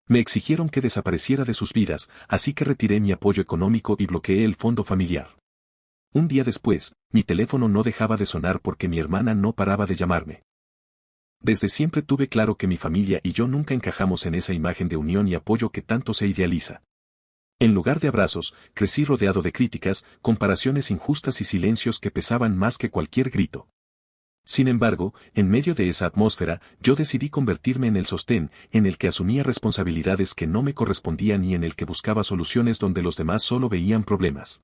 Me exigieron que desapareciera de sus vidas, así que retiré mi apoyo económico y bloqueé el fondo familiar. Un día después, mi teléfono no dejaba de sonar porque mi hermana no paraba de llamarme. Desde siempre tuve claro que mi familia y yo nunca encajamos en esa imagen de unión y apoyo que tanto se idealiza. En lugar de abrazos, crecí rodeado de críticas, comparaciones injustas y silencios que pesaban más que cualquier grito. Sin embargo, en medio de esa atmósfera, yo decidí convertirme en el sostén, en el que asumía responsabilidades que no me correspondían y en el que buscaba soluciones donde los demás solo veían problemas.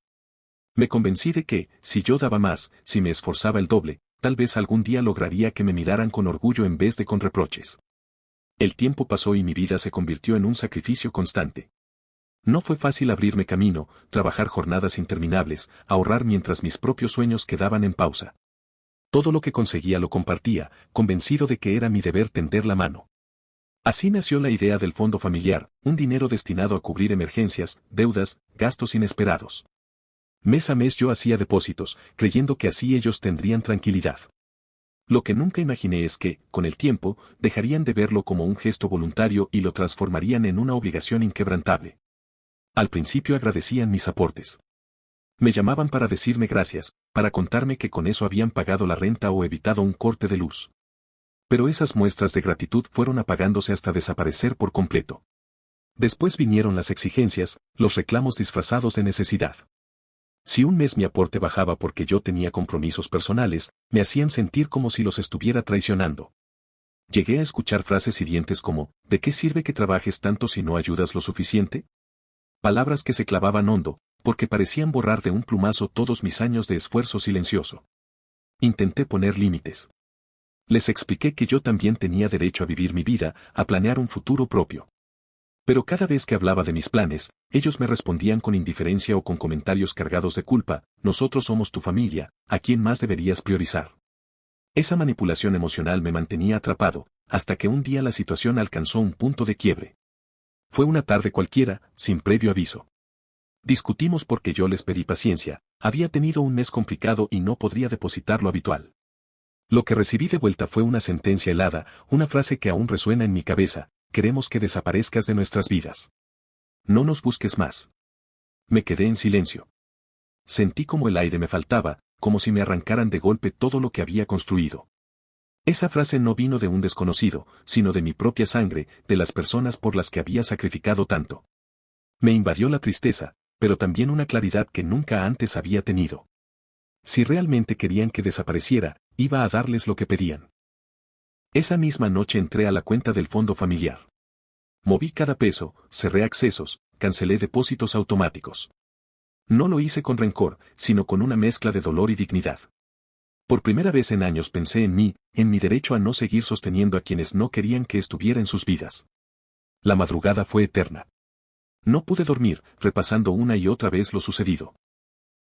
Me convencí de que, si yo daba más, si me esforzaba el doble, tal vez algún día lograría que me miraran con orgullo en vez de con reproches. El tiempo pasó y mi vida se convirtió en un sacrificio constante. No fue fácil abrirme camino, trabajar jornadas interminables, ahorrar mientras mis propios sueños quedaban en pausa. Todo lo que conseguía lo compartía, convencido de que era mi deber tender la mano. Así nació la idea del fondo familiar, un dinero destinado a cubrir emergencias, deudas, gastos inesperados. Mes a mes yo hacía depósitos, creyendo que así ellos tendrían tranquilidad. Lo que nunca imaginé es que, con el tiempo, dejarían de verlo como un gesto voluntario y lo transformarían en una obligación inquebrantable. Al principio agradecían mis aportes. Me llamaban para decirme gracias, para contarme que con eso habían pagado la renta o evitado un corte de luz. Pero esas muestras de gratitud fueron apagándose hasta desaparecer por completo. Después vinieron las exigencias, los reclamos disfrazados de necesidad. Si un mes mi aporte bajaba porque yo tenía compromisos personales, me hacían sentir como si los estuviera traicionando. Llegué a escuchar frases hirientes como, ¿de qué sirve que trabajes tanto si no ayudas lo suficiente? Palabras que se clavaban hondo, porque parecían borrar de un plumazo todos mis años de esfuerzo silencioso. Intenté poner límites. Les expliqué que yo también tenía derecho a vivir mi vida, a planear un futuro propio. Pero cada vez que hablaba de mis planes, ellos me respondían con indiferencia o con comentarios cargados de culpa, nosotros somos tu familia, ¿a quién más deberías priorizar? Esa manipulación emocional me mantenía atrapado, hasta que un día la situación alcanzó un punto de quiebre. Fue una tarde cualquiera, sin previo aviso. Discutimos porque yo les pedí paciencia, había tenido un mes complicado y no podría depositar lo habitual. Lo que recibí de vuelta fue una sentencia helada, una frase que aún resuena en mi cabeza, queremos que desaparezcas de nuestras vidas. No nos busques más. Me quedé en silencio. Sentí como el aire me faltaba, como si me arrancaran de golpe todo lo que había construido. Esa frase no vino de un desconocido, sino de mi propia sangre, de las personas por las que había sacrificado tanto. Me invadió la tristeza, pero también una claridad que nunca antes había tenido. Si realmente querían que desapareciera, iba a darles lo que pedían. Esa misma noche entré a la cuenta del fondo familiar. Moví cada peso, cerré accesos, cancelé depósitos automáticos. No lo hice con rencor, sino con una mezcla de dolor y dignidad. Por primera vez en años pensé en mí, en mi derecho a no seguir sosteniendo a quienes no querían que estuviera en sus vidas. La madrugada fue eterna. No pude dormir, repasando una y otra vez lo sucedido.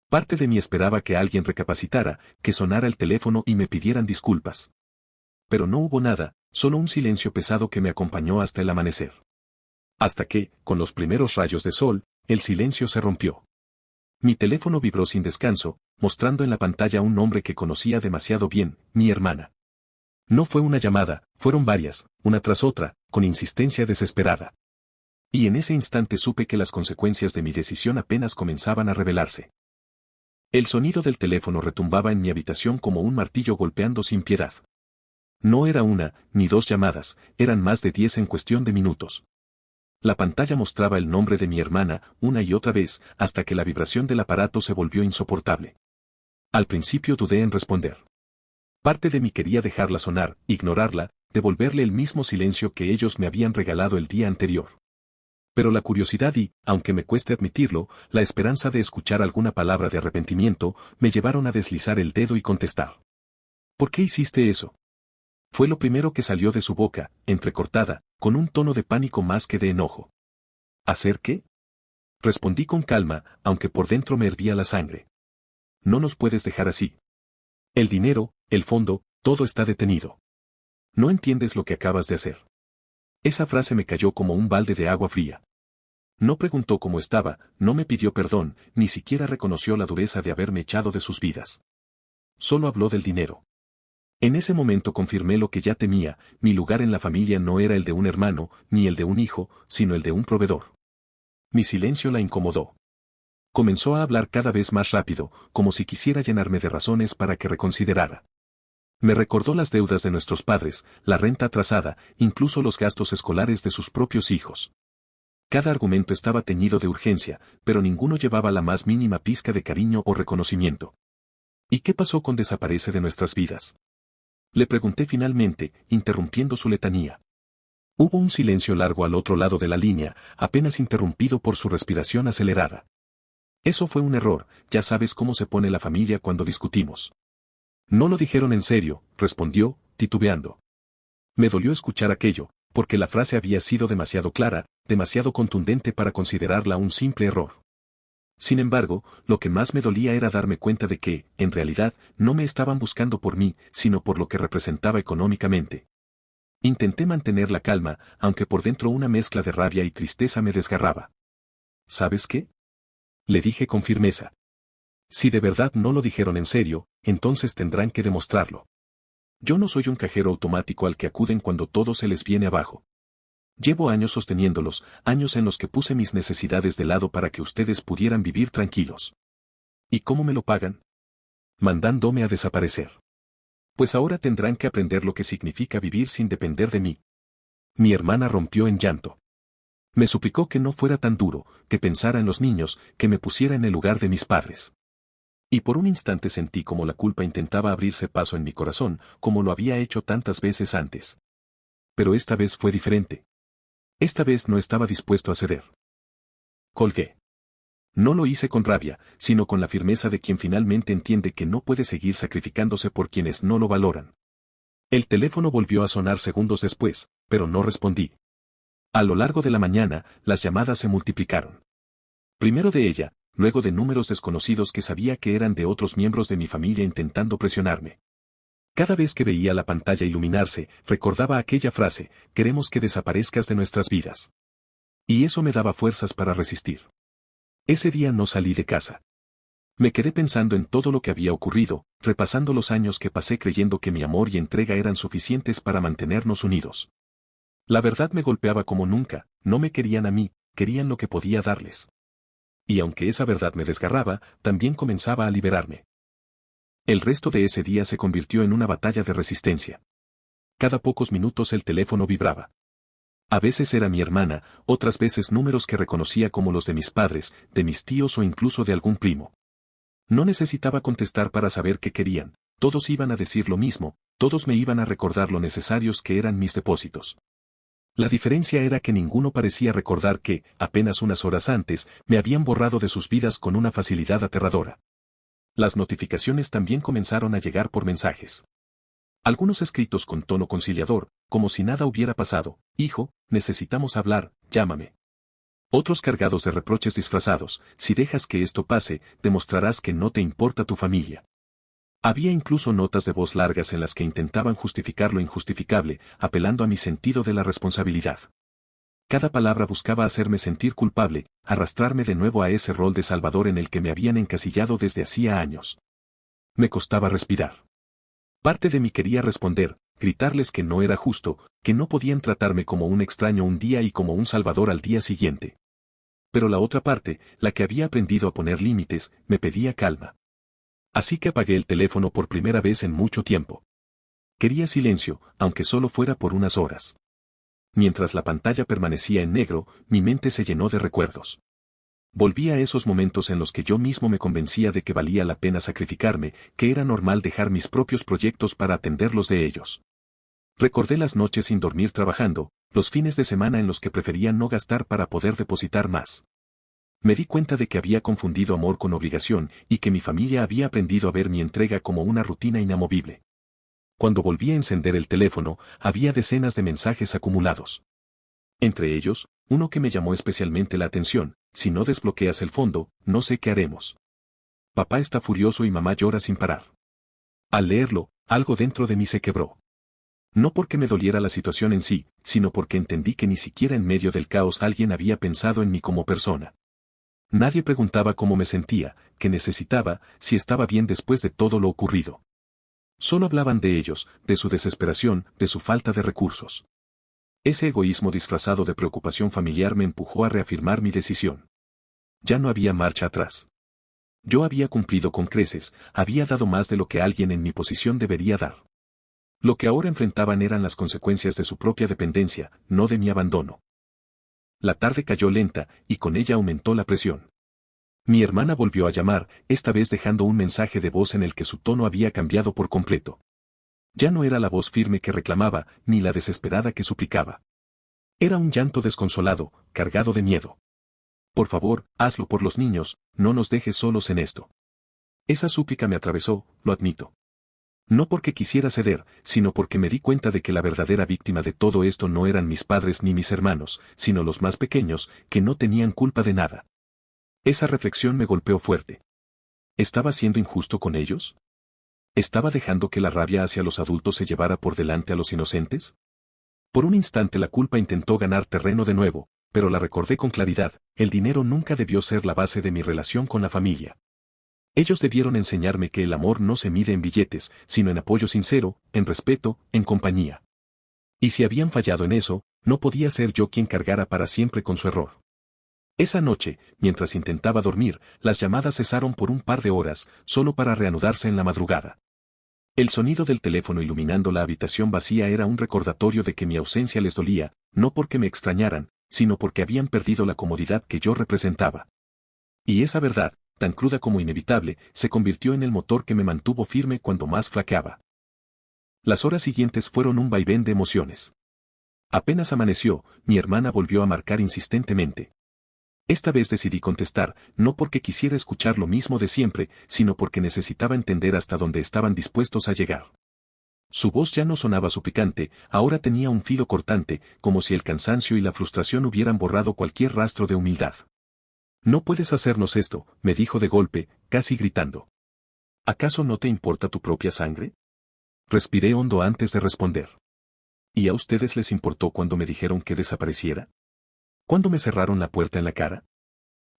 Parte de mí esperaba que alguien recapacitara, que sonara el teléfono y me pidieran disculpas. Pero no hubo nada, solo un silencio pesado que me acompañó hasta el amanecer. Hasta que, con los primeros rayos de sol, el silencio se rompió. Mi teléfono vibró sin descanso, mostrando en la pantalla un nombre que conocía demasiado bien, mi hermana. No fue una llamada, fueron varias, una tras otra, con insistencia desesperada. Y en ese instante supe que las consecuencias de mi decisión apenas comenzaban a revelarse. El sonido del teléfono retumbaba en mi habitación como un martillo golpeando sin piedad. No era una, ni dos llamadas, eran más de 10 en cuestión de minutos. La pantalla mostraba el nombre de mi hermana una y otra vez, hasta que la vibración del aparato se volvió insoportable. Al principio dudé en responder. Parte de mí quería dejarla sonar, ignorarla, devolverle el mismo silencio que ellos me habían regalado el día anterior. Pero la curiosidad y, aunque me cueste admitirlo, la esperanza de escuchar alguna palabra de arrepentimiento, me llevaron a deslizar el dedo y contestar. ¿Por qué hiciste eso? Fue lo primero que salió de su boca, entrecortada, con un tono de pánico más que de enojo. ¿Hacer qué? Respondí con calma, aunque por dentro me hervía la sangre. No nos puedes dejar así. El dinero, el fondo, todo está detenido. No entiendes lo que acabas de hacer. Esa frase me cayó como un balde de agua fría. No preguntó cómo estaba, no me pidió perdón, ni siquiera reconoció la dureza de haberme echado de sus vidas. Solo habló del dinero. En ese momento confirmé lo que ya temía, mi lugar en la familia no era el de un hermano, ni el de un hijo, sino el de un proveedor. Mi silencio la incomodó. Comenzó a hablar cada vez más rápido, como si quisiera llenarme de razones para que reconsiderara. Me recordó las deudas de nuestros padres, la renta atrasada, incluso los gastos escolares de sus propios hijos. Cada argumento estaba teñido de urgencia, pero ninguno llevaba la más mínima pizca de cariño o reconocimiento. ¿Y qué pasó con desaparece de nuestras vidas? Le pregunté finalmente, interrumpiendo su letanía. Hubo un silencio largo al otro lado de la línea, apenas interrumpido por su respiración acelerada. Eso fue un error, ya sabes cómo se pone la familia cuando discutimos. No lo dijeron en serio, respondió, titubeando. Me dolió escuchar aquello, porque la frase había sido demasiado clara, demasiado contundente para considerarla un simple error. Sin embargo, lo que más me dolía era darme cuenta de que, en realidad, no me estaban buscando por mí, sino por lo que representaba económicamente. Intenté mantener la calma, aunque por dentro una mezcla de rabia y tristeza me desgarraba. ¿Sabes qué? Le dije con firmeza. Si de verdad no lo dijeron en serio, entonces tendrán que demostrarlo. Yo no soy un cajero automático al que acuden cuando todo se les viene abajo. Llevo años sosteniéndolos, años en los que puse mis necesidades de lado para que ustedes pudieran vivir tranquilos. ¿Y cómo me lo pagan? Mandándome a desaparecer. Pues ahora tendrán que aprender lo que significa vivir sin depender de mí. Mi hermana rompió en llanto. Me suplicó que no fuera tan duro, que pensara en los niños, que me pusiera en el lugar de mis padres. Y por un instante sentí como la culpa intentaba abrirse paso en mi corazón, como lo había hecho tantas veces antes. Pero esta vez fue diferente. Esta vez no estaba dispuesto a ceder. Colgué. No lo hice con rabia, sino con la firmeza de quien finalmente entiende que no puede seguir sacrificándose por quienes no lo valoran. El teléfono volvió a sonar segundos después, pero no respondí. A lo largo de la mañana, las llamadas se multiplicaron. Primero de ella, luego de números desconocidos que sabía que eran de otros miembros de mi familia intentando presionarme. Cada vez que veía la pantalla iluminarse, recordaba aquella frase, queremos que desaparezcas de nuestras vidas. Y eso me daba fuerzas para resistir. Ese día no salí de casa. Me quedé pensando en todo lo que había ocurrido, repasando los años que pasé creyendo que mi amor y entrega eran suficientes para mantenernos unidos. La verdad me golpeaba como nunca, no me querían a mí, querían lo que podía darles. Y aunque esa verdad me desgarraba, también comenzaba a liberarme. El resto de ese día se convirtió en una batalla de resistencia. Cada pocos minutos el teléfono vibraba. A veces era mi hermana, otras veces números que reconocía como los de mis padres, de mis tíos o incluso de algún primo. No necesitaba contestar para saber qué querían, todos iban a decir lo mismo, todos me iban a recordar lo necesarios que eran mis depósitos. La diferencia era que ninguno parecía recordar que, apenas unas horas antes, me habían borrado de sus vidas con una facilidad aterradora. Las notificaciones también comenzaron a llegar por mensajes. Algunos escritos con tono conciliador, como si nada hubiera pasado, hijo, necesitamos hablar, llámame. Otros cargados de reproches disfrazados, si dejas que esto pase, demostrarás que no te importa tu familia. Había incluso notas de voz largas en las que intentaban justificar lo injustificable, apelando a mi sentido de la responsabilidad. Cada palabra buscaba hacerme sentir culpable, arrastrarme de nuevo a ese rol de salvador en el que me habían encasillado desde hacía años. Me costaba respirar. Parte de mí quería responder, gritarles que no era justo, que no podían tratarme como un extraño un día y como un salvador al día siguiente. Pero la otra parte, la que había aprendido a poner límites, me pedía calma. Así que apagué el teléfono por primera vez en mucho tiempo. Quería silencio, aunque solo fuera por unas horas. Mientras la pantalla permanecía en negro, mi mente se llenó de recuerdos. Volví a esos momentos en los que yo mismo me convencía de que valía la pena sacrificarme, que era normal dejar mis propios proyectos para atender los de ellos. Recordé las noches sin dormir trabajando, los fines de semana en los que prefería no gastar para poder depositar más. Me di cuenta de que había confundido amor con obligación y que mi familia había aprendido a ver mi entrega como una rutina inamovible. Cuando volví a encender el teléfono, había decenas de mensajes acumulados. Entre ellos, uno que me llamó especialmente la atención: si no desbloqueas el fondo, no sé qué haremos. Papá está furioso y mamá llora sin parar. Al leerlo, algo dentro de mí se quebró. No porque me doliera la situación en sí, sino porque entendí que ni siquiera en medio del caos alguien había pensado en mí como persona. Nadie preguntaba cómo me sentía, qué necesitaba, si estaba bien después de todo lo ocurrido. Solo hablaban de ellos, de su desesperación, de su falta de recursos. Ese egoísmo disfrazado de preocupación familiar me empujó a reafirmar mi decisión. Ya no había marcha atrás. Yo había cumplido con creces, había dado más de lo que alguien en mi posición debería dar. Lo que ahora enfrentaban eran las consecuencias de su propia dependencia, no de mi abandono. La tarde cayó lenta, y con ella aumentó la presión. Mi hermana volvió a llamar, esta vez dejando un mensaje de voz en el que su tono había cambiado por completo. Ya no era la voz firme que reclamaba, ni la desesperada que suplicaba. Era un llanto desconsolado, cargado de miedo. Por favor, hazlo por los niños, no nos dejes solos en esto. Esa súplica me atravesó, lo admito. No porque quisiera ceder, sino porque me di cuenta de que la verdadera víctima de todo esto no eran mis padres ni mis hermanos, sino los más pequeños, que no tenían culpa de nada. Esa reflexión me golpeó fuerte. ¿Estaba siendo injusto con ellos? ¿Estaba dejando que la rabia hacia los adultos se llevara por delante a los inocentes? Por un instante la culpa intentó ganar terreno de nuevo, pero la recordé con claridad, el dinero nunca debió ser la base de mi relación con la familia. Ellos debieron enseñarme que el amor no se mide en billetes, sino en apoyo sincero, en respeto, en compañía. Y si habían fallado en eso, no podía ser yo quien cargara para siempre con su error. Esa noche, mientras intentaba dormir, las llamadas cesaron por un par de horas, solo para reanudarse en la madrugada. El sonido del teléfono iluminando la habitación vacía era un recordatorio de que mi ausencia les dolía, no porque me extrañaran, sino porque habían perdido la comodidad que yo representaba. Y esa verdad, tan cruda como inevitable, se convirtió en el motor que me mantuvo firme cuando más flaqueaba. Las horas siguientes fueron un vaivén de emociones. Apenas amaneció, mi hermana volvió a marcar insistentemente. Esta vez decidí contestar, no porque quisiera escuchar lo mismo de siempre, sino porque necesitaba entender hasta dónde estaban dispuestos a llegar. Su voz ya no sonaba suplicante, ahora tenía un filo cortante, como si el cansancio y la frustración hubieran borrado cualquier rastro de humildad. No puedes hacernos esto, me dijo de golpe, casi gritando. ¿Acaso no te importa tu propia sangre? Respiré hondo antes de responder. ¿Y a ustedes les importó cuando me dijeron que desapareciera? ¿Cuándo me cerraron la puerta en la cara?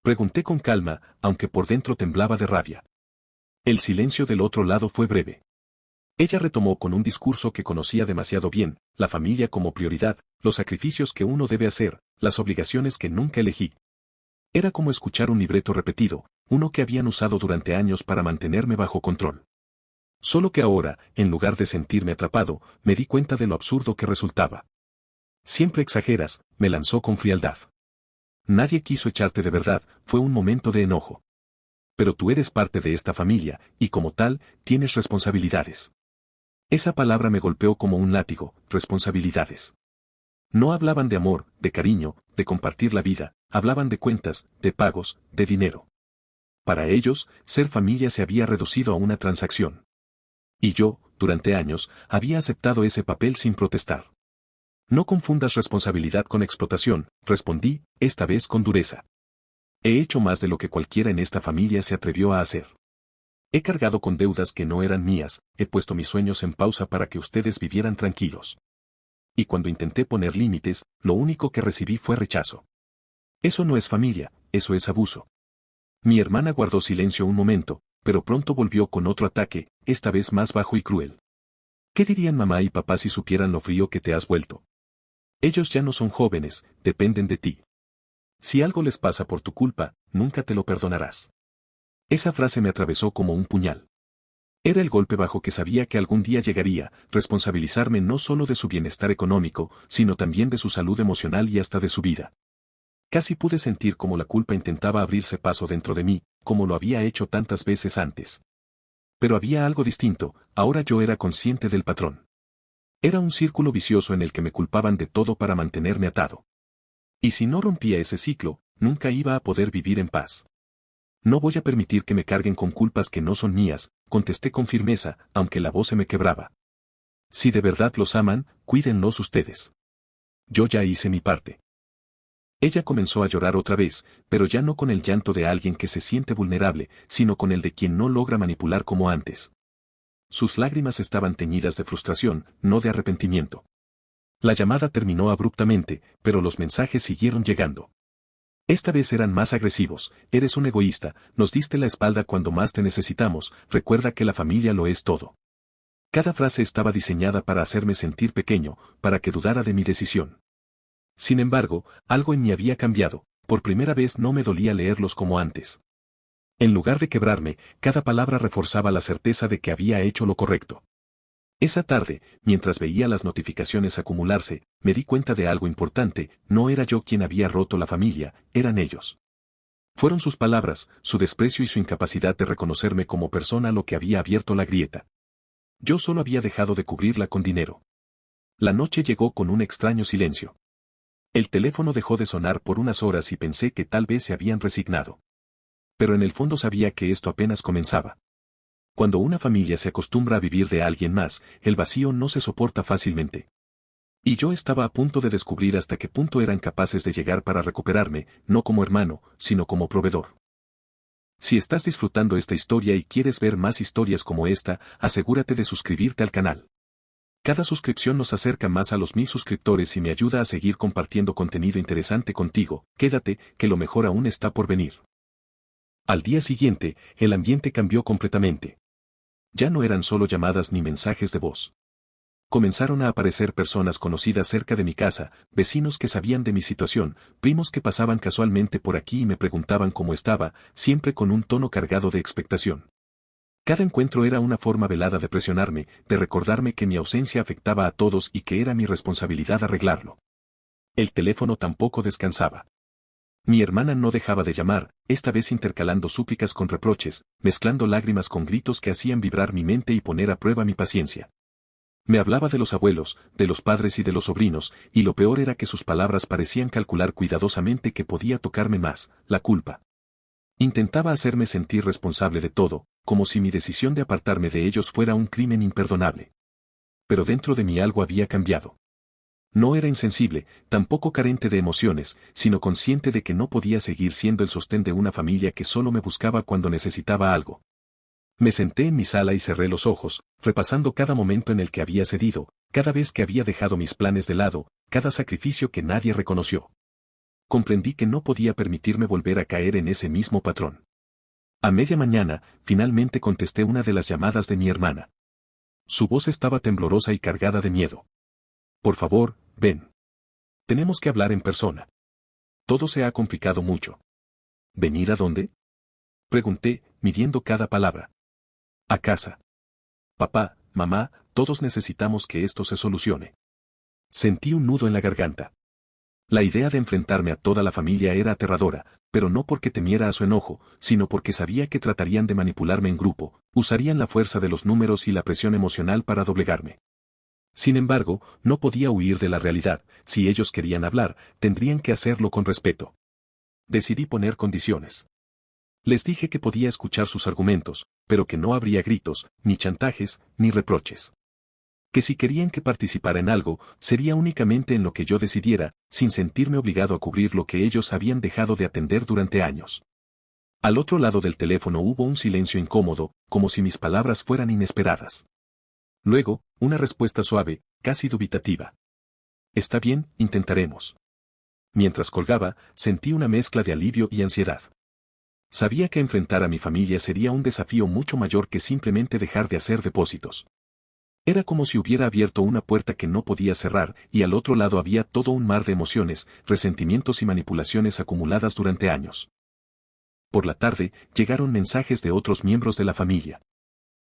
Pregunté con calma, aunque por dentro temblaba de rabia. El silencio del otro lado fue breve. Ella retomó con un discurso que conocía demasiado bien, la familia como prioridad, los sacrificios que uno debe hacer, las obligaciones que nunca elegí. Era como escuchar un libreto repetido, uno que habían usado durante años para mantenerme bajo control. Solo que ahora, en lugar de sentirme atrapado, me di cuenta de lo absurdo que resultaba. Siempre exageras, me lanzó con frialdad. Nadie quiso echarte de verdad, fue un momento de enojo. Pero tú eres parte de esta familia, y como tal, tienes responsabilidades. Esa palabra me golpeó como un látigo, responsabilidades. No hablaban de amor, de cariño, de compartir la vida, hablaban de cuentas, de pagos, de dinero. Para ellos, ser familia se había reducido a una transacción. Y yo, durante años, había aceptado ese papel sin protestar. No confundas responsabilidad con explotación, respondí, esta vez con dureza. He hecho más de lo que cualquiera en esta familia se atrevió a hacer. He cargado con deudas que no eran mías, he puesto mis sueños en pausa para que ustedes vivieran tranquilos. Y cuando intenté poner límites, lo único que recibí fue rechazo. Eso no es familia, eso es abuso. Mi hermana guardó silencio un momento, pero pronto volvió con otro ataque, esta vez más bajo y cruel. ¿Qué dirían mamá y papá si supieran lo frío que te has vuelto? Ellos ya no son jóvenes, dependen de ti. Si algo les pasa por tu culpa, nunca te lo perdonarás. Esa frase me atravesó como un puñal. Era el golpe bajo que sabía que algún día llegaría, responsabilizarme no solo de su bienestar económico, sino también de su salud emocional y hasta de su vida. Casi pude sentir cómo la culpa intentaba abrirse paso dentro de mí, como lo había hecho tantas veces antes. Pero había algo distinto, ahora yo era consciente del patrón. Era un círculo vicioso en el que me culpaban de todo para mantenerme atado. Y si no rompía ese ciclo, nunca iba a poder vivir en paz. No voy a permitir que me carguen con culpas que no son mías, contesté con firmeza, aunque la voz se me quebraba. Si de verdad los aman, cuídenlos ustedes. Yo ya hice mi parte. Ella comenzó a llorar otra vez, pero ya no con el llanto de alguien que se siente vulnerable, sino con el de quien no logra manipular como antes. Sus lágrimas estaban teñidas de frustración, no de arrepentimiento. La llamada terminó abruptamente, pero los mensajes siguieron llegando. Esta vez eran más agresivos, eres un egoísta, nos diste la espalda cuando más te necesitamos, recuerda que la familia lo es todo. Cada frase estaba diseñada para hacerme sentir pequeño, para que dudara de mi decisión. Sin embargo, algo en mí había cambiado, por primera vez no me dolía leerlos como antes. En lugar de quebrarme, cada palabra reforzaba la certeza de que había hecho lo correcto. Esa tarde, mientras veía las notificaciones acumularse, me di cuenta de algo importante: no era yo quien había roto la familia, eran ellos. Fueron sus palabras, su desprecio y su incapacidad de reconocerme como persona lo que había abierto la grieta. Yo solo había dejado de cubrirla con dinero. La noche llegó con un extraño silencio. El teléfono dejó de sonar por unas horas y pensé que tal vez se habían resignado. Pero en el fondo sabía que esto apenas comenzaba. Cuando una familia se acostumbra a vivir de alguien más, el vacío no se soporta fácilmente. Y yo estaba a punto de descubrir hasta qué punto eran capaces de llegar para recuperarme, no como hermano, sino como proveedor. Si estás disfrutando esta historia y quieres ver más historias como esta, asegúrate de suscribirte al canal. Cada suscripción nos acerca más a los 1000 suscriptores y me ayuda a seguir compartiendo contenido interesante contigo. Quédate, que lo mejor aún está por venir. Al día siguiente, el ambiente cambió completamente. Ya no eran solo llamadas ni mensajes de voz. Comenzaron a aparecer personas conocidas cerca de mi casa, vecinos que sabían de mi situación, primos que pasaban casualmente por aquí y me preguntaban cómo estaba, siempre con un tono cargado de expectación. Cada encuentro era una forma velada de presionarme, de recordarme que mi ausencia afectaba a todos y que era mi responsabilidad arreglarlo. El teléfono tampoco descansaba. Mi hermana no dejaba de llamar, esta vez intercalando súplicas con reproches, mezclando lágrimas con gritos que hacían vibrar mi mente y poner a prueba mi paciencia. Me hablaba de los abuelos, de los padres y de los sobrinos, y lo peor era que sus palabras parecían calcular cuidadosamente que podía tocarme más: la culpa. Intentaba hacerme sentir responsable de todo, como si mi decisión de apartarme de ellos fuera un crimen imperdonable. Pero dentro de mí algo había cambiado. No era insensible, tampoco carente de emociones, sino consciente de que no podía seguir siendo el sostén de una familia que solo me buscaba cuando necesitaba algo. Me senté en mi sala y cerré los ojos, repasando cada momento en el que había cedido, cada vez que había dejado mis planes de lado, cada sacrificio que nadie reconoció. Comprendí que no podía permitirme volver a caer en ese mismo patrón. A media mañana, finalmente contesté una de las llamadas de mi hermana. Su voz estaba temblorosa y cargada de miedo. Por favor, ven. Tenemos que hablar en persona. Todo se ha complicado mucho. ¿Venir a dónde? Pregunté, midiendo cada palabra. A casa. Papá, mamá, todos necesitamos que esto se solucione. Sentí un nudo en la garganta. La idea de enfrentarme a toda la familia era aterradora, pero no porque temiera a su enojo, sino porque sabía que tratarían de manipularme en grupo, usarían la fuerza de los números y la presión emocional para doblegarme. Sin embargo, no podía huir de la realidad: si ellos querían hablar, tendrían que hacerlo con respeto. Decidí poner condiciones. Les dije que podía escuchar sus argumentos, pero que no habría gritos, ni chantajes, ni reproches. Que si querían que participara en algo, sería únicamente en lo que yo decidiera, sin sentirme obligado a cubrir lo que ellos habían dejado de atender durante años. Al otro lado del teléfono hubo un silencio incómodo, como si mis palabras fueran inesperadas. Luego, una respuesta suave, casi dubitativa. Está bien, intentaremos. Mientras colgaba, sentí una mezcla de alivio y ansiedad. Sabía que enfrentar a mi familia sería un desafío mucho mayor que simplemente dejar de hacer depósitos. Era como si hubiera abierto una puerta que no podía cerrar, y al otro lado había todo un mar de emociones, resentimientos y manipulaciones acumuladas durante años. Por la tarde, llegaron mensajes de otros miembros de la familia.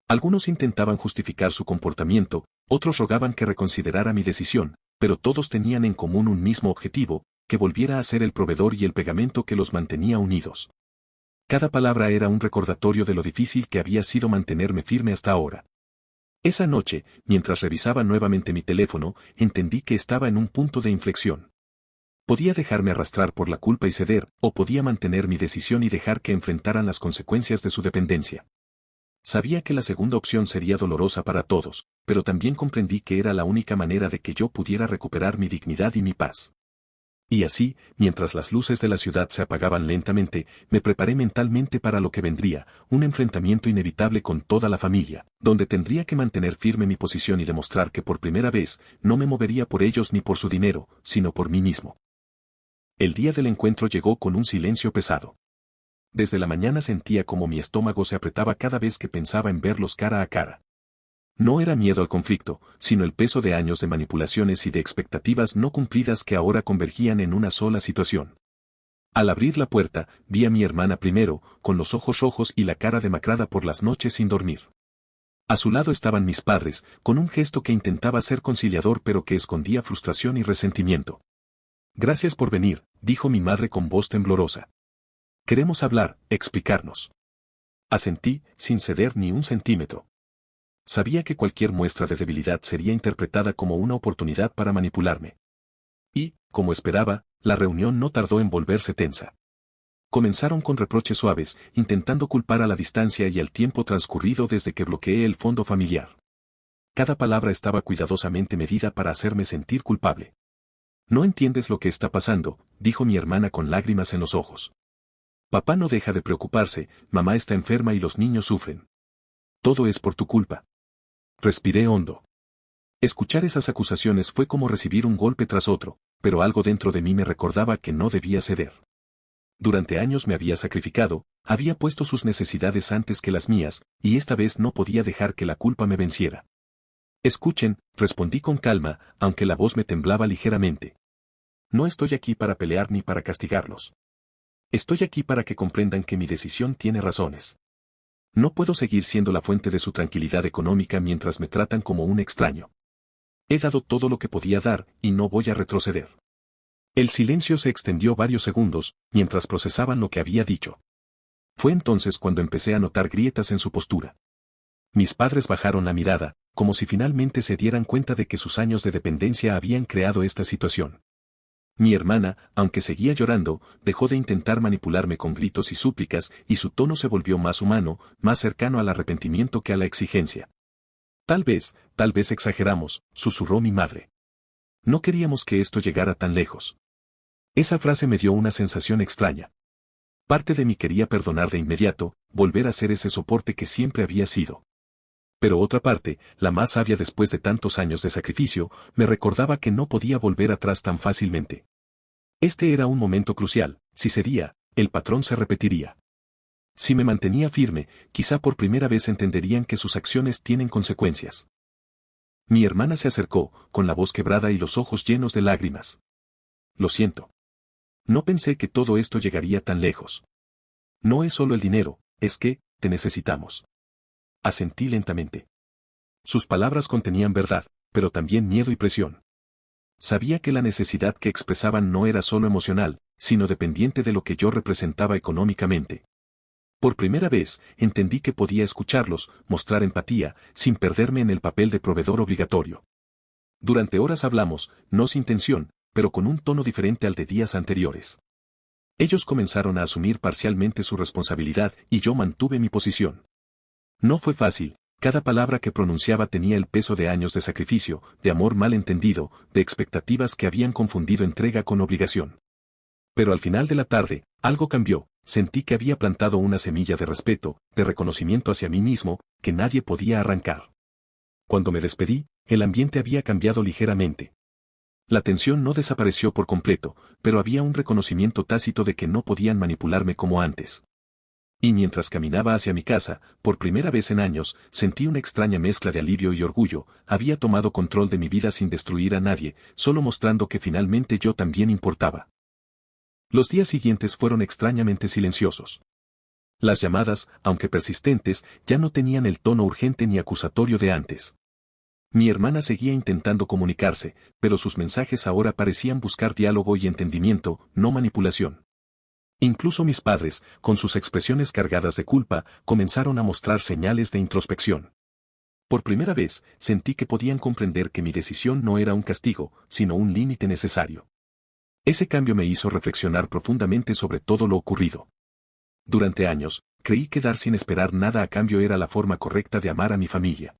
Algunos intentaban justificar su comportamiento, otros rogaban que reconsiderara mi decisión, pero todos tenían en común un mismo objetivo: que volviera a ser el proveedor y el pegamento que los mantenía unidos. Cada palabra era un recordatorio de lo difícil que había sido mantenerme firme hasta ahora. Esa noche, mientras revisaba nuevamente mi teléfono, entendí que estaba en un punto de inflexión. Podía dejarme arrastrar por la culpa y ceder, o podía mantener mi decisión y dejar que enfrentaran las consecuencias de su dependencia. Sabía que la segunda opción sería dolorosa para todos, pero también comprendí que era la única manera de que yo pudiera recuperar mi dignidad y mi paz. Y así, mientras las luces de la ciudad se apagaban lentamente, me preparé mentalmente para lo que vendría: un enfrentamiento inevitable con toda la familia, donde tendría que mantener firme mi posición y demostrar que por primera vez, no me movería por ellos ni por su dinero, sino por mí mismo. El día del encuentro llegó con un silencio pesado. Desde la mañana sentía como mi estómago se apretaba cada vez que pensaba en verlos cara a cara. No era miedo al conflicto, sino el peso de años de manipulaciones y de expectativas no cumplidas que ahora convergían en una sola situación. Al abrir la puerta, vi a mi hermana primero, con los ojos rojos y la cara demacrada por las noches sin dormir. A su lado estaban mis padres, con un gesto que intentaba ser conciliador pero que escondía frustración y resentimiento. Gracias por venir, dijo mi madre con voz temblorosa. Queremos hablar, explicarnos. Asentí, sin ceder ni un centímetro. Sabía que cualquier muestra de debilidad sería interpretada como una oportunidad para manipularme. Y, como esperaba, la reunión no tardó en volverse tensa. Comenzaron con reproches suaves, intentando culpar a la distancia y al tiempo transcurrido desde que bloqueé el fondo familiar. Cada palabra estaba cuidadosamente medida para hacerme sentir culpable. No entiendes lo que está pasando, dijo mi hermana con lágrimas en los ojos. Papá no deja de preocuparse, mamá está enferma y los niños sufren. Todo es por tu culpa. Respiré hondo. Escuchar esas acusaciones fue como recibir un golpe tras otro, pero algo dentro de mí me recordaba que no debía ceder. Durante años me había sacrificado, había puesto sus necesidades antes que las mías, y esta vez no podía dejar que la culpa me venciera. Escuchen, respondí con calma, aunque la voz me temblaba ligeramente. No estoy aquí para pelear ni para castigarlos. Estoy aquí para que comprendan que mi decisión tiene razones. No puedo seguir siendo la fuente de su tranquilidad económica mientras me tratan como un extraño. He dado todo lo que podía dar, y no voy a retroceder. El silencio se extendió varios segundos, mientras procesaban lo que había dicho. Fue entonces cuando empecé a notar grietas en su postura. Mis padres bajaron la mirada, como si finalmente se dieran cuenta de que sus años de dependencia habían creado esta situación. Mi hermana, aunque seguía llorando, dejó de intentar manipularme con gritos y súplicas, y su tono se volvió más humano, más cercano al arrepentimiento que a la exigencia. Tal vez exageramos, susurró mi madre. No queríamos que esto llegara tan lejos. Esa frase me dio una sensación extraña. Parte de mí quería perdonar de inmediato, volver a ser ese soporte que siempre había sido. Pero otra parte, la más sabia después de tantos años de sacrificio, me recordaba que no podía volver atrás tan fácilmente. Este era un momento crucial, si cedía, el patrón se repetiría. Si me mantenía firme, quizá por primera vez entenderían que sus acciones tienen consecuencias. Mi hermana se acercó, con la voz quebrada y los ojos llenos de lágrimas. Lo siento. No pensé que todo esto llegaría tan lejos. No es solo el dinero, es que, te necesitamos. Asentí lentamente. Sus palabras contenían verdad, pero también miedo y presión. Sabía que la necesidad que expresaban no era solo emocional, sino dependiente de lo que yo representaba económicamente. Por primera vez, entendí que podía escucharlos, mostrar empatía, sin perderme en el papel de proveedor obligatorio. Durante horas hablamos, no sin tensión, pero con un tono diferente al de días anteriores. Ellos comenzaron a asumir parcialmente su responsabilidad y yo mantuve mi posición. No fue fácil, cada palabra que pronunciaba tenía el peso de años de sacrificio, de amor mal entendido, de expectativas que habían confundido entrega con obligación. Pero al final de la tarde, algo cambió, sentí que había plantado una semilla de respeto, de reconocimiento hacia mí mismo, que nadie podía arrancar. Cuando me despedí, el ambiente había cambiado ligeramente. La tensión no desapareció por completo, pero había un reconocimiento tácito de que no podían manipularme como antes. Y mientras caminaba hacia mi casa, por primera vez en años, sentí una extraña mezcla de alivio y orgullo, había tomado control de mi vida sin destruir a nadie, solo mostrando que finalmente yo también importaba. Los días siguientes fueron extrañamente silenciosos. Las llamadas, aunque persistentes, ya no tenían el tono urgente ni acusatorio de antes. Mi hermana seguía intentando comunicarse, pero sus mensajes ahora parecían buscar diálogo y entendimiento, no manipulación. Incluso mis padres, con sus expresiones cargadas de culpa, comenzaron a mostrar señales de introspección. Por primera vez, sentí que podían comprender que mi decisión no era un castigo, sino un límite necesario. Ese cambio me hizo reflexionar profundamente sobre todo lo ocurrido. Durante años, creí que dar sin esperar nada a cambio era la forma correcta de amar a mi familia.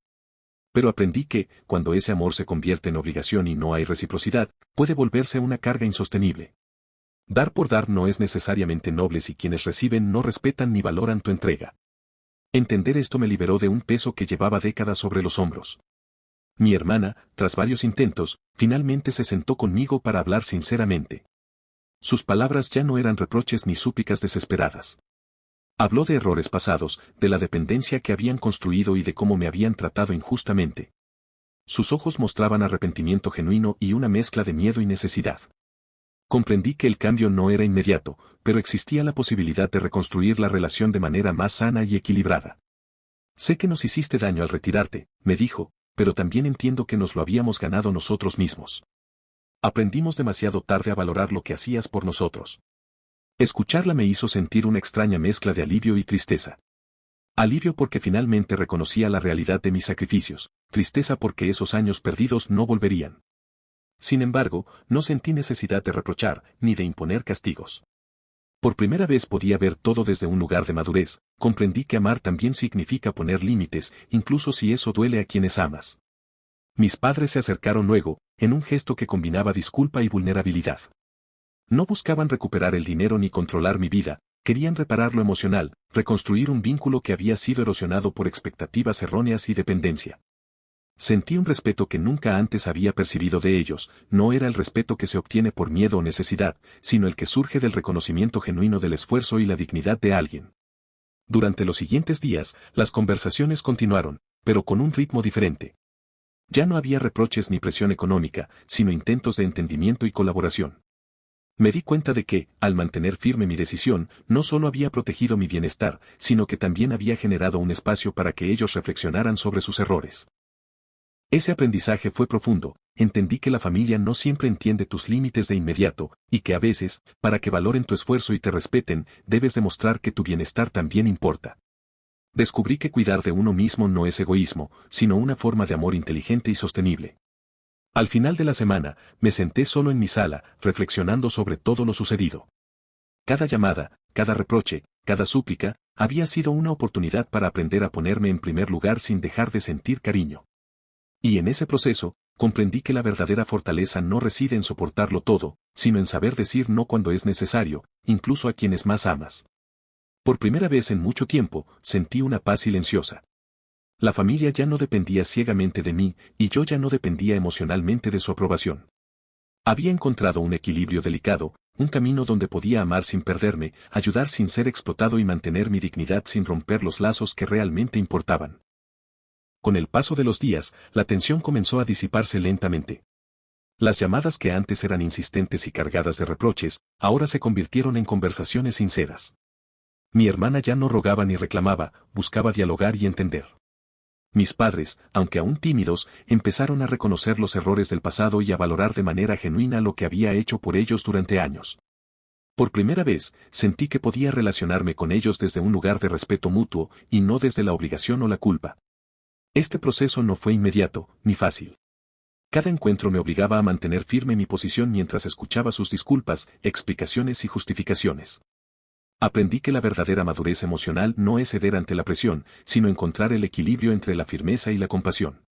Pero aprendí que, cuando ese amor se convierte en obligación y no hay reciprocidad, puede volverse una carga insostenible. Dar por dar no es necesariamente noble si quienes reciben no respetan ni valoran tu entrega. Entender esto me liberó de un peso que llevaba décadas sobre los hombros. Mi hermana, tras varios intentos, finalmente se sentó conmigo para hablar sinceramente. Sus palabras ya no eran reproches ni súplicas desesperadas. Habló de errores pasados, de la dependencia que habían construido y de cómo me habían tratado injustamente. Sus ojos mostraban arrepentimiento genuino y una mezcla de miedo y necesidad. Comprendí que el cambio no era inmediato, pero existía la posibilidad de reconstruir la relación de manera más sana y equilibrada. Sé que nos hiciste daño al retirarte, me dijo, pero también entiendo que nos lo habíamos ganado nosotros mismos. Aprendimos demasiado tarde a valorar lo que hacías por nosotros. Escucharla me hizo sentir una extraña mezcla de alivio y tristeza. Alivio porque finalmente reconocía la realidad de mis sacrificios, tristeza porque esos años perdidos no volverían. Sin embargo, no sentí necesidad de reprochar, ni de imponer castigos. Por primera vez podía ver todo desde un lugar de madurez, comprendí que amar también significa poner límites, incluso si eso duele a quienes amas. Mis padres se acercaron luego, en un gesto que combinaba disculpa y vulnerabilidad. No buscaban recuperar el dinero ni controlar mi vida, querían reparar lo emocional, reconstruir un vínculo que había sido erosionado por expectativas erróneas y dependencia. Sentí un respeto que nunca antes había percibido de ellos, no era el respeto que se obtiene por miedo o necesidad, sino el que surge del reconocimiento genuino del esfuerzo y la dignidad de alguien. Durante los siguientes días, las conversaciones continuaron, pero con un ritmo diferente. Ya no había reproches ni presión económica, sino intentos de entendimiento y colaboración. Me di cuenta de que, al mantener firme mi decisión, no solo había protegido mi bienestar, sino que también había generado un espacio para que ellos reflexionaran sobre sus errores. Ese aprendizaje fue profundo, entendí que la familia no siempre entiende tus límites de inmediato, y que a veces, para que valoren tu esfuerzo y te respeten, debes demostrar que tu bienestar también importa. Descubrí que cuidar de uno mismo no es egoísmo, sino una forma de amor inteligente y sostenible. Al final de la semana, me senté solo en mi sala, reflexionando sobre todo lo sucedido. Cada llamada, cada reproche, cada súplica, había sido una oportunidad para aprender a ponerme en primer lugar sin dejar de sentir cariño. Y en ese proceso, comprendí que la verdadera fortaleza no reside en soportarlo todo, sino en saber decir no cuando es necesario, incluso a quienes más amas. Por primera vez en mucho tiempo, sentí una paz silenciosa. La familia ya no dependía ciegamente de mí, y yo ya no dependía emocionalmente de su aprobación. Había encontrado un equilibrio delicado, un camino donde podía amar sin perderme, ayudar sin ser explotado y mantener mi dignidad sin romper los lazos que realmente importaban. Con el paso de los días, la tensión comenzó a disiparse lentamente. Las llamadas que antes eran insistentes y cargadas de reproches, ahora se convirtieron en conversaciones sinceras. Mi hermana ya no rogaba ni reclamaba, buscaba dialogar y entender. Mis padres, aunque aún tímidos, empezaron a reconocer los errores del pasado y a valorar de manera genuina lo que había hecho por ellos durante años. Por primera vez, sentí que podía relacionarme con ellos desde un lugar de respeto mutuo, y no desde la obligación o la culpa. Este proceso no fue inmediato, ni fácil. Cada encuentro me obligaba a mantener firme mi posición mientras escuchaba sus disculpas, explicaciones y justificaciones. Aprendí que la verdadera madurez emocional no es ceder ante la presión, sino encontrar el equilibrio entre la firmeza y la compasión.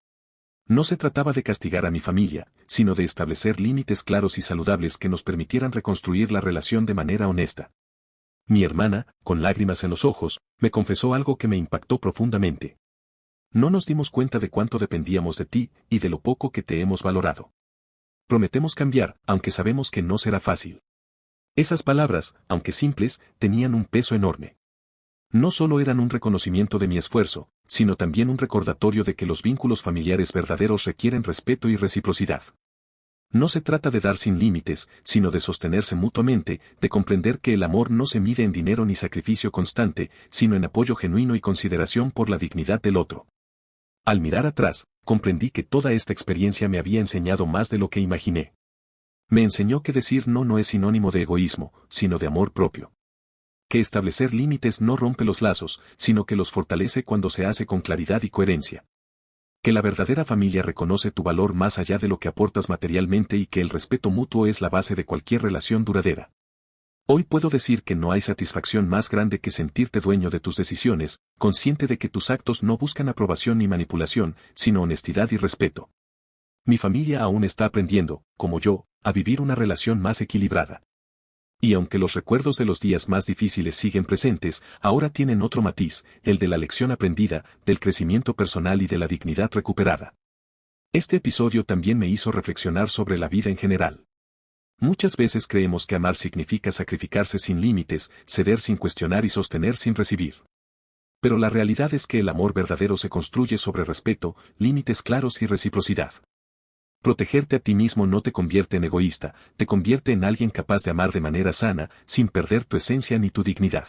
No se trataba de castigar a mi familia, sino de establecer límites claros y saludables que nos permitieran reconstruir la relación de manera honesta. Mi hermana, con lágrimas en los ojos, me confesó algo que me impactó profundamente. No nos dimos cuenta de cuánto dependíamos de ti y de lo poco que te hemos valorado. Prometemos cambiar, aunque sabemos que no será fácil. Esas palabras, aunque simples, tenían un peso enorme. No solo eran un reconocimiento de mi esfuerzo, sino también un recordatorio de que los vínculos familiares verdaderos requieren respeto y reciprocidad. No se trata de dar sin límites, sino de sostenerse mutuamente, de comprender que el amor no se mide en dinero ni sacrificio constante, sino en apoyo genuino y consideración por la dignidad del otro. Al mirar atrás, comprendí que toda esta experiencia me había enseñado más de lo que imaginé. Me enseñó que decir no no es sinónimo de egoísmo, sino de amor propio. Que establecer límites no rompe los lazos, sino que los fortalece cuando se hace con claridad y coherencia. Que la verdadera familia reconoce tu valor más allá de lo que aportas materialmente y que el respeto mutuo es la base de cualquier relación duradera. Hoy puedo decir que no hay satisfacción más grande que sentirte dueño de tus decisiones, consciente de que tus actos no buscan aprobación ni manipulación, sino honestidad y respeto. Mi familia aún está aprendiendo, como yo, a vivir una relación más equilibrada. Y aunque los recuerdos de los días más difíciles siguen presentes, ahora tienen otro matiz, el de la lección aprendida, del crecimiento personal y de la dignidad recuperada. Este episodio también me hizo reflexionar sobre la vida en general. Muchas veces creemos que amar significa sacrificarse sin límites, ceder sin cuestionar y sostener sin recibir. Pero la realidad es que el amor verdadero se construye sobre respeto, límites claros y reciprocidad. Protegerte a ti mismo no te convierte en egoísta, te convierte en alguien capaz de amar de manera sana, sin perder tu esencia ni tu dignidad.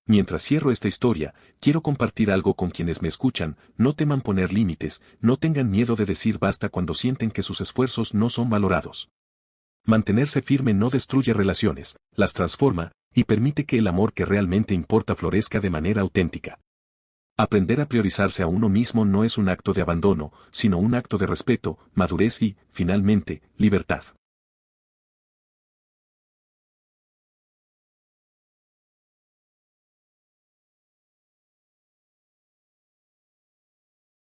Mientras cierro esta historia, quiero compartir algo con quienes me escuchan: no teman poner límites, no tengan miedo de decir basta cuando sienten que sus esfuerzos no son valorados. Mantenerse firme no destruye relaciones, las transforma, y permite que el amor que realmente importa florezca de manera auténtica. Aprender a priorizarse a uno mismo no es un acto de abandono, sino un acto de respeto, madurez y, finalmente, libertad.